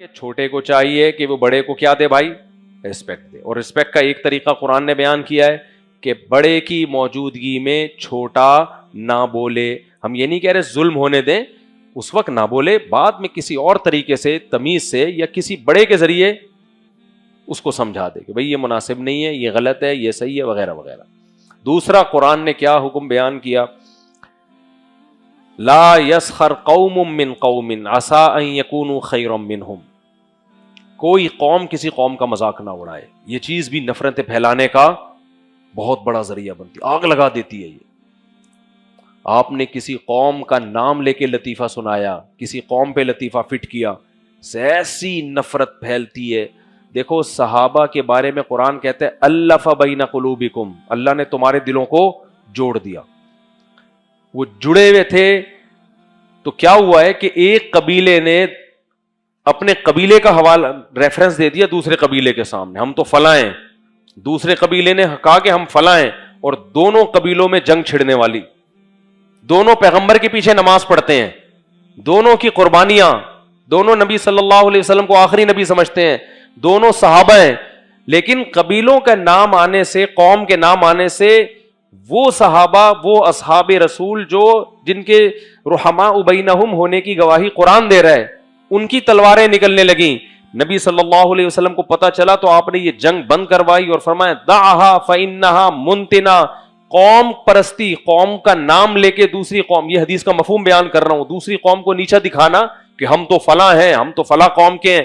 کہ چھوٹے کو چاہیے کہ وہ بڑے کو کیا دے بھائی؟ رسپیکٹ دے. اور رسپیکٹ کا ایک طریقہ قرآن نے بیان کیا ہے کہ بڑے کی موجودگی میں چھوٹا نہ بولے. ہم یہ نہیں کہہ رہے ظلم ہونے دیں, اس وقت نہ بولے, بعد میں کسی اور طریقے سے تمیز سے یا کسی بڑے کے ذریعے اس کو سمجھا دے کہ بھئی یہ مناسب نہیں ہے, یہ غلط ہے, یہ صحیح ہے وغیرہ وغیرہ. دوسرا قرآن نے کیا حکم بیان کیا؟ لا یسخر قوم من قوم عسى ان یکونوا خیرا منہم. کوئی قوم کسی قوم کا مذاق نہ اڑائے. یہ چیز بھی نفرتیں پھیلانے کا بہت بڑا ذریعہ بنتی, آگ لگا دیتی ہے. یہ آپ نے کسی قوم کا نام لے کے لطیفہ سنایا, کسی قوم پہ لطیفہ فٹ کیا, ایسی نفرت پھیلتی ہے. دیکھو صحابہ کے بارے میں قرآن کہتے ہیں الف بین قلوبکم, اللہ نے تمہارے دلوں کو جوڑ دیا. وہ جڑے ہوئے تھے تو کیا ہوا ہے کہ ایک قبیلے نے اپنے قبیلے کا حوالہ ریفرنس دے دیا دوسرے قبیلے کے سامنے, ہم تو فلاں ہیں. دوسرے قبیلے نے کہا کہ ہم فلاں ہیں, اور دونوں قبیلوں میں جنگ چھڑنے والی, دونوں پیغمبر کے پیچھے نماز پڑھتے ہیں, دونوں کی قربانیاں, دونوں نبی صلی اللہ علیہ وسلم کو آخری نبی سمجھتے ہیں, دونوں صحابہ ہیں. لیکن قبیلوں کا نام آنے سے, قوم کے نام آنے سے, وہ صحابہ, وہ اصحاب رسول جو جن کے رحماء بینہم ہونے کی گواہی قرآن دے رہا ہے, ان کی تلواریں نکلنے لگیں. نبی صلی اللہ علیہ وسلم کو پتا چلا تو آپ نے یہ جنگ بند کروائی اور فرمایا دعھا فانھا منتنا. قوم پرستی, قوم کا نام لے کے دوسری قوم, یہ حدیث کا مفہوم بیان کر رہا ہوں, دوسری قوم کو نیچا دکھانا کہ ہم تو فلاں ہیں, ہم تو فلاں قوم کے ہیں,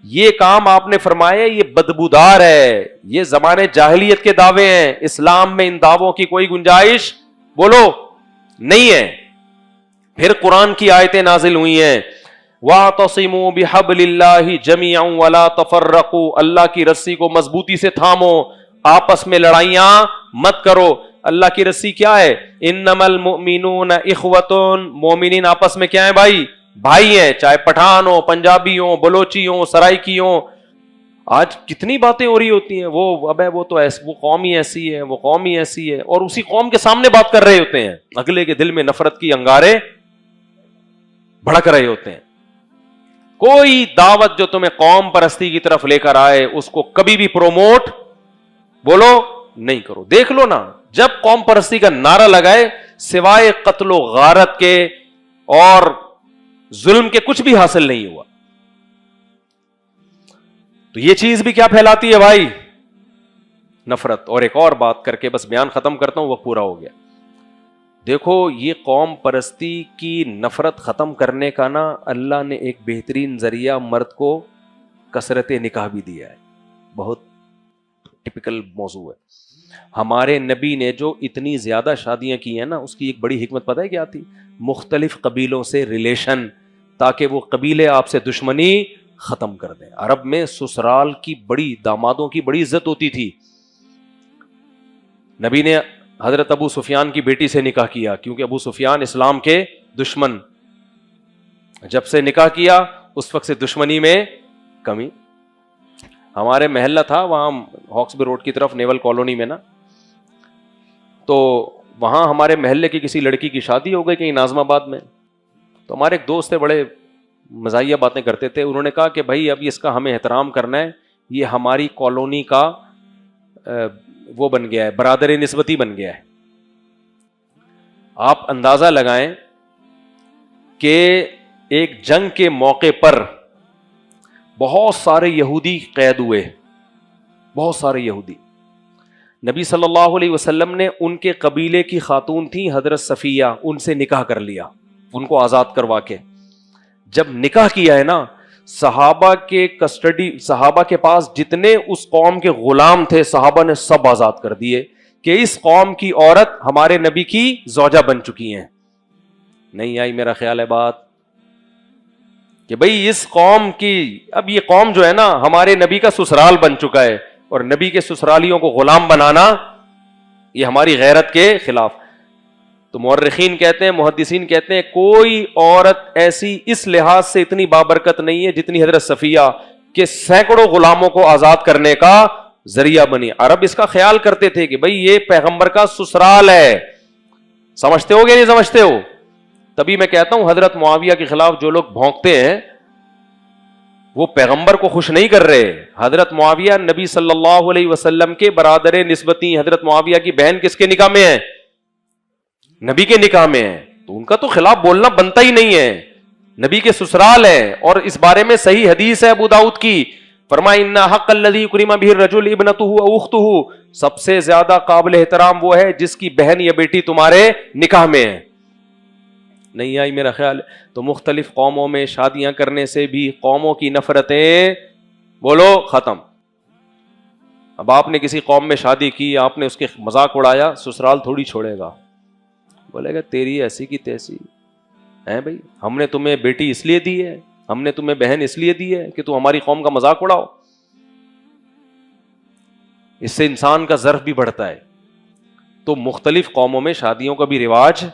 یہ کام آپ نے فرمایا یہ بدبودار ہے. یہ زمانے جاہلیت کے دعوے ہیں, اسلام میں ان دعووں کی کوئی گنجائش بولو نہیں ہے. پھر قرآن کی آیتیں نازل ہوئی ہیں وَاعْتَصِمُوا بِحَبْلِ اللَّهِ جَمِيعًا وَلَا تَفَرَّقُوا. اللہ کی رسی کو مضبوطی سے تھامو, آپس میں لڑائیاں مت کرو. اللہ کی رسی کیا ہے؟ انما المؤمنون اخوۃ. مومنین آپس میں کیا ہیں بھائی؟ بھائی ہیں, چاہے پٹھان ہو, پنجابی ہوں, بلوچی ہوں, سرائکی ہوں. آج کتنی باتیں ہو رہی ہوتی ہیں, وہ تو ایسی, وہ قوم ہی ایسی ہے, وہ قوم ہی ایسی ہے, اور اسی قوم کے سامنے بات کر رہے ہوتے ہیں. اگلے کے دل میں نفرت کی انگارے بھڑک رہے ہوتے ہیں. کوئی دعوت جو تمہیں قوم پرستی کی طرف لے کر آئے اس کو کبھی بھی پروموٹ بولو نہیں کرو. دیکھ لو نا, جب قوم پرستی کا نعرہ لگائے سوائے قتل و غارت کے اور ظلم کے کچھ بھی حاصل نہیں ہوا. تو یہ چیز بھی کیا پھیلاتی ہے بھائی؟ نفرت. اور ایک اور بات کر کے بس بیان ختم کرتا ہوں, وقت پورا ہو گیا. دیکھو یہ قوم پرستی کی نفرت ختم کرنے کا نا اللہ نے ایک بہترین ذریعہ مرد کو کثرت نکاح بھی دیا ہے. بہت ٹپیکل موضوع ہے. ہمارے نبی نے جو اتنی زیادہ شادیاں کی ہیں نا, اس کی ایک بڑی حکمت پتہ ہے کیا تھی؟ مختلف قبیلوں سے ریلیشن, تاکہ وہ قبیلے آپ سے دشمنی ختم کر دیں. عرب میں سسرال کی بڑی, دامادوں کی بڑی عزت ہوتی تھی. نبی نے حضرت ابو سفیان کی بیٹی سے نکاح کیا, کیونکہ ابو سفیان اسلام کے دشمن. جب سے نکاح کیا اس وقت سے دشمنی میں کمی. ہمارے محلہ تھا وہاں ہاکسبی روڈ کی طرف نیول کالونی میں نا, تو وہاں ہمارے محلے کی کسی لڑکی کی شادی ہو گئی کہیں ناظم آباد میں. تو ہمارے ایک دوست تھے, بڑے مزاحیہ باتیں کرتے تھے. انہوں نے کہا کہ بھائی اب اس کا ہمیں احترام کرنا ہے, یہ ہماری کالونی کا وہ بن گیا ہے, برادر نسبتی بن گیا ہے. آپ اندازہ لگائیں کہ ایک جنگ کے موقع پر بہت سارے یہودی قید ہوئے, بہت سارے یہودی. نبی صلی اللہ علیہ وسلم نے ان کے قبیلے کی خاتون تھی حضرت صفیہ, ان سے نکاح کر لیا, ان کو آزاد کروا کے. جب نکاح کیا ہے نا, صحابہ کے کسٹڈی, صحابہ کے پاس جتنے اس قوم کے غلام تھے صحابہ نے سب آزاد کر دیے کہ اس قوم کی عورت ہمارے نبی کی زوجہ بن چکی ہیں. نہیں آئی میرا خیال ہے بات کہ بھئی اس قوم کی, اب یہ قوم جو ہے نا ہمارے نبی کا سسرال بن چکا ہے, اور نبی کے سسرالیوں کو غلام بنانا یہ ہماری غیرت کے خلاف. تو مورخین کہتے ہیں, محدثین کہتے ہیں, کوئی عورت ایسی اس لحاظ سے اتنی بابرکت نہیں ہے جتنی حضرت صفیہ, کہ سینکڑوں غلاموں کو آزاد کرنے کا ذریعہ بنی. عرب اس کا خیال کرتے تھے کہ بھئی یہ پیغمبر کا سسرال ہے. سمجھتے ہو گے نہیں سمجھتے ہو؟ تبھی میں کہتا ہوں حضرت معاویہ کے خلاف جو لوگ بھونکتے ہیں وہ پیغمبر کو خوش نہیں کر رہے. حضرت معاویہ نبی صلی اللہ علیہ وسلم کے برادر نسبتی. حضرت معاویہ کی بہن کس کے نکاح میں ہے؟ نبی کے نکاح میں ہے. تو ان کا تو خلاف بولنا بنتا ہی نہیں ہے. نبی کے سسرال ہے. اور اس بارے میں صحیح حدیث ہے ابو داؤد کی. فرمایا ان حق الذی کرم به الرجل ابنته او اخته, سب سے زیادہ قابل احترام وہ ہے جس کی بہن یا بیٹی تمہارے نکاح میں ہے. نہیں آئی میرا خیال. تو مختلف قوموں میں شادیاں کرنے سے بھی قوموں کی نفرتیں بولو ختم. اب آپ نے کسی قوم میں شادی کی, آپ نے اس کے مذاق اڑایا, سسرال تھوڑی چھوڑے گا, بولے گا تیری ایسی کی تیسی ہے بھائی, ہم نے تمہیں بیٹی اس لیے دی ہے, ہم نے تمہیں بہن اس لیے دی ہے کہ تو ہماری قوم کا مذاق اڑاؤ. اس سے انسان کا ظرف بھی بڑھتا ہے. تو مختلف قوموں میں شادیوں کا بھی رواج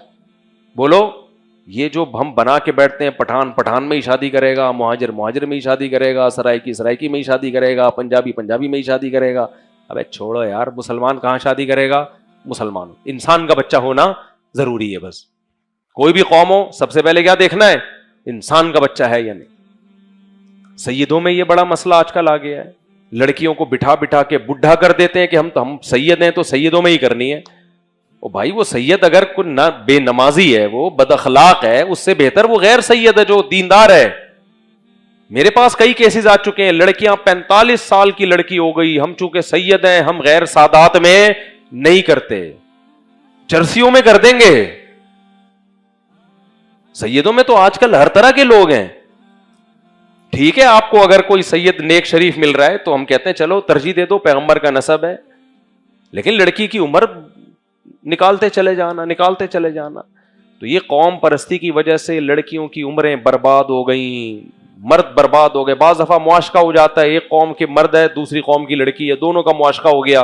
بولو. یہ جو ہم بنا کے بیٹھتے ہیں, پٹھان پٹھان میں ہی شادی کرے گا, مہاجر مہاجر میں ہی شادی کرے گا, سرائکی سرائکی میں ہی شادی کرے گا, پنجابی پنجابی میں ہی شادی کرے گا. ابے چھوڑو یار, مسلمان کہاں شادی کرے گا؟ مسلمان انسان کا بچہ ہونا ضروری ہے. بس کوئی بھی قوم ہو, سب سے پہلے کیا دیکھنا ہے؟ انسان کا بچہ ہے یا نہیں. سیدوں میں یہ بڑا مسئلہ آج کل آ گیا ہے. لڑکیوں کو بٹھا بٹھا کے بڈھا کر دیتے ہیں کہ ہم سید ہیں تو سیدوں میں ہی کرنی ہے. او بھائی, وہ سید اگر کوئی نہ بے نمازی ہے, وہ بد اخلاق ہے, اس سے بہتر وہ غیر سید ہے جو دیندار ہے. میرے پاس کئی کیسز آ چکے ہیں, لڑکیاں 45 سال کی لڑکی ہو گئی, ہم چونکہ سید ہیں ہم غیر سادات میں نہیں کرتے, چرسیوں میں کر دیں گے. سیدوں میں تو آج کل ہر طرح کے لوگ ہیں. ٹھیک ہے, آپ کو اگر کوئی سید نیک شریف مل رہا ہے تو ہم کہتے ہیں چلو ترجیح دے دو, پیغمبر کا نسب ہے, لیکن لڑکی کی عمر نکالتے چلے جانا. تو یہ قوم پرستی کی وجہ سے لڑکیوں کی عمریں برباد ہو گئیں, مرد برباد ہو گئے. بعض دفعہ معاشقہ ہو جاتا ہے, ایک قوم کے مرد ہے دوسری قوم کی لڑکی ہے, دونوں کا معاشقہ ہو گیا.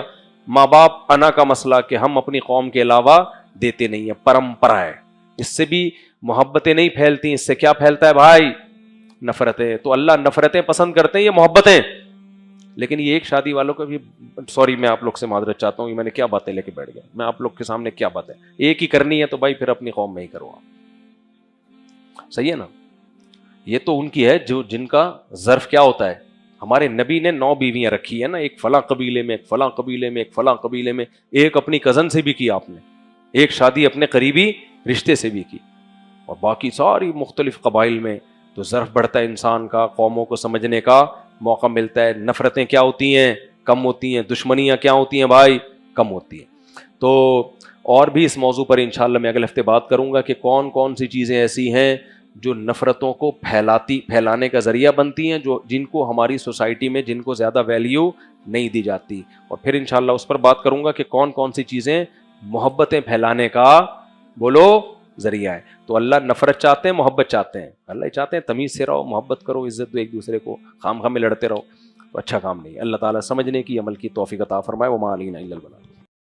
ماں باپ انا کا مسئلہ کہ ہم اپنی قوم کے علاوہ دیتے نہیں ہیں, پرمپرا ہے. اس سے بھی محبتیں نہیں پھیلتی, اس سے کیا پھیلتا ہے بھائی؟ نفرتیں. تو اللہ نفرتیں پسند کرتے ہیں, یہ محبتیں. لیکن یہ ایک شادی والوں کو بھی, سوری میں آپ لوگ سے معذرت چاہتا ہوں کہ میں نے کیا باتیں لے کے بیٹھ گیا, میں آپ لوگ کے سامنے کیا باتیں, ایک ہی کرنی ہے تو بھائی پھر اپنی قوم میں ہی کرو آپ. صحیح ہے نا. یہ تو ان کی ہے جو جن کا ظرف کیا ہوتا ہے. ہمارے نبی نے 9 بیویاں رکھی ہے نا, ایک فلاں قبیلے میں, ایک فلاں قبیلے میں, ایک فلاں قبیلے میں, ایک اپنی کزن سے بھی کی آپ نے, ایک شادی اپنے قریبی رشتے سے بھی کی, اور باقی ساری مختلف قبائل میں. تو ظرف بڑھتا ہے انسان کا, قوموں کو سمجھنے کا موقع ملتا ہے. نفرتیں کیا ہوتی ہیں؟ کم ہوتی ہیں. دشمنیاں کیا ہوتی ہیں بھائی؟ کم ہوتی ہیں. تو اور بھی اس موضوع پر انشاءاللہ میں اگلے ہفتے بات کروں گا کہ کون کون سی چیزیں ایسی ہیں جو نفرتوں کو پھیلانے کا ذریعہ بنتی ہیں, جن کو ہماری سوسائٹی میں جن کو زیادہ ویلیو نہیں دی جاتی. اور پھر انشاءاللہ اس پر بات کروں گا کہ کون کون سی چیزیں محبتیں پھیلانے کا بولو ذریعہ ہے. تو اللہ نفرت چاہتے ہیں, محبت چاہتے ہیں؟ اللہ چاہتے ہیں تمیز سے رہو, محبت کرو, عزت دو ایک دوسرے کو, خام خام میں لڑتے رہو تو اچھا کام نہیں. اللہ تعالیٰ سمجھنے کی, عمل کی توفیق عطا فرمائے. وما علینا الا البلاغ.